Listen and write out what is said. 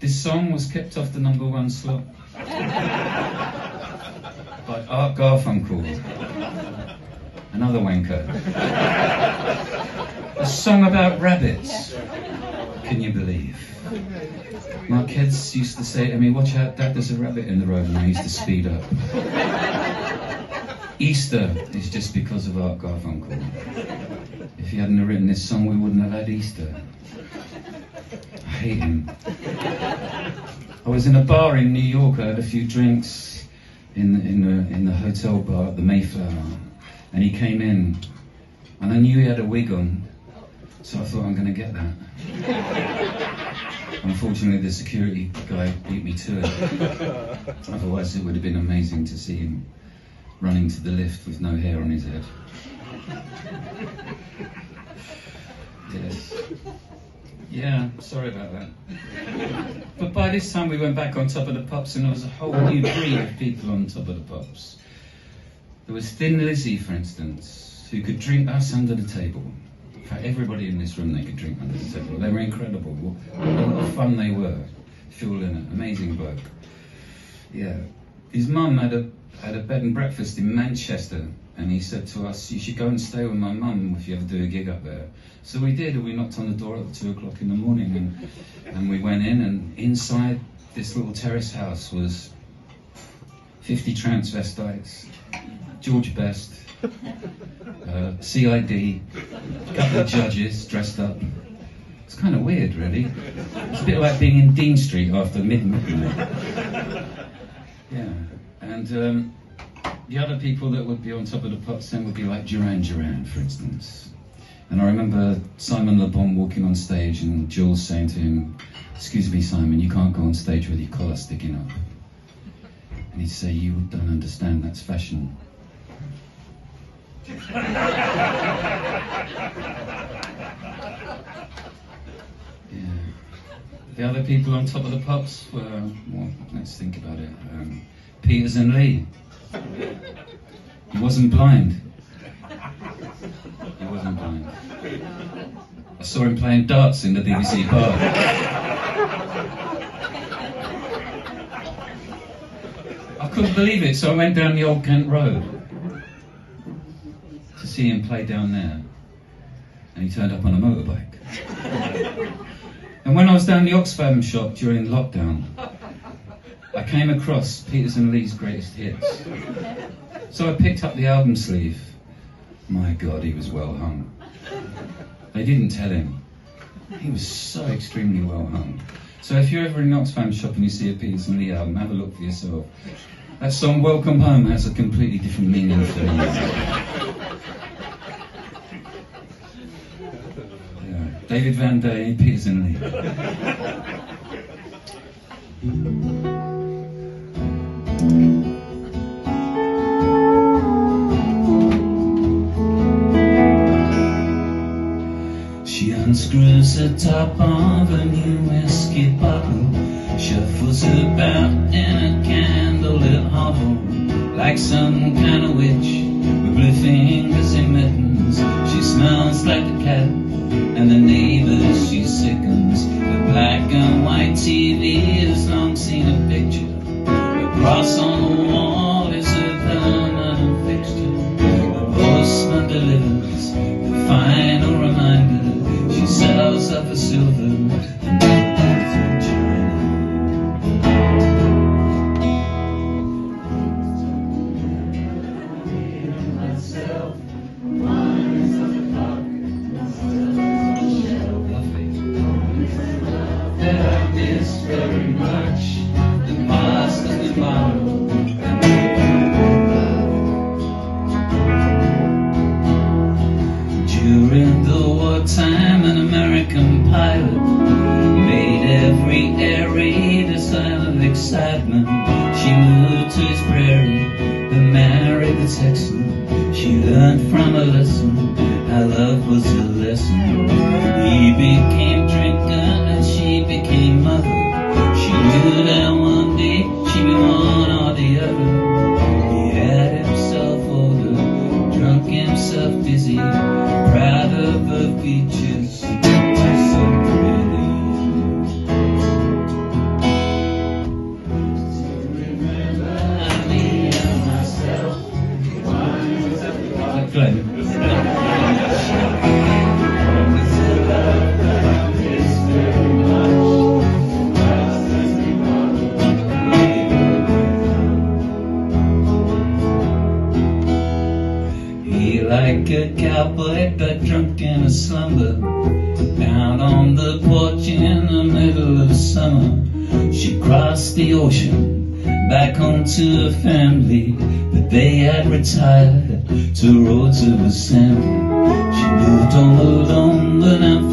This song was kept off the #1 slot by Art Garfunkel, another wanker. A song about rabbits. Can you believe? My kids used to say to me, "Watch out, Dad, there's a rabbit in the road," and I used to speed up. Easter is just because of Art Garfunkel. If he hadn't have written this song, we wouldn't have had Easter. I hate him. I was in a bar in New York. I had a few drinks in the hotel bar at the Mayflower, and he came in, and I knew he had a wig on, so I thought, I'm going to get that. Unfortunately, the security guy beat me to it. Otherwise, it would have been amazing to see him running to the lift with no hair on his head. Yes. Yeah, sorry about that. But by this time we went back on Top of the Pops, and there was a whole new breed of people on Top of the Pops. There was Thin Lizzy, for instance, who could drink us under the table. In fact, everybody in this room, they could drink under the table. They were incredible. What a lot of fun they were. Phil Lynott, amazing bloke. Yeah. His mum had a bed and breakfast in Manchester, and he said to us, "You should go and stay with my mum if you ever do a gig up there." So we did, and we knocked on the door at 2 o'clock in the morning, and we went in, and inside this little terrace house was 50 transvestites, George Best, CID, a couple of judges dressed up. It's kind of weird, really. It's a bit like being in Dean Street after midnight. Yeah, and the other people that would be on Top of the Pops then would be like Duran Duran, for instance. And I remember Simon Le Bon walking on stage and Jules saying to him, "Excuse me, Simon, you can't go on stage with your collar sticking up." And he'd say, "You don't understand, that's fashion." Yeah. The other people on Top of the Pops were, well, let's think about it. Peters and Lee. He wasn't blind. He wasn't blind. I saw him playing darts in the BBC bar. I couldn't believe it, so I went down the Old Kent Road to see him play down there. And he turned up on a motorbike. And when I was down the Oxfam shop during lockdown, I came across Peters and Lee's greatest hits. So I picked up the album sleeve. My God, he was well hung. They didn't tell him. He was so extremely well hung. So if you're ever in an Oxfam shop and you see a Peters and Lee album, have a look for yourself. That song, Welcome Home, has a completely different meaning for me. Yeah. David Van Day, Peters and Lee. She unscrews the top of a new whiskey bottle, shuffles about in a candlelit hovel, like some kind of witch with blue fingers and mittens. She smells like a cat, and the neighbors she sickens. The black and white TV has long seen a picture. The cross on the wall is a permanent fixture. The postman delivers the final reminder. She sells up a silver and very much the past of tomorrow. During the wartime, an American pilot made every air raid a sign of excitement. She moved to his prairie and married the Texan. She learned from a lesson how love was a lesson. He became drinker and she became mother. She knew that one day she'd be one or the other. He had himself older, drunk himself dizzy, proud of her features, so pretty. watching in the middle of summer. She crossed the ocean back home to her family, but they had retired to roads of assembly. She moved home alone, but now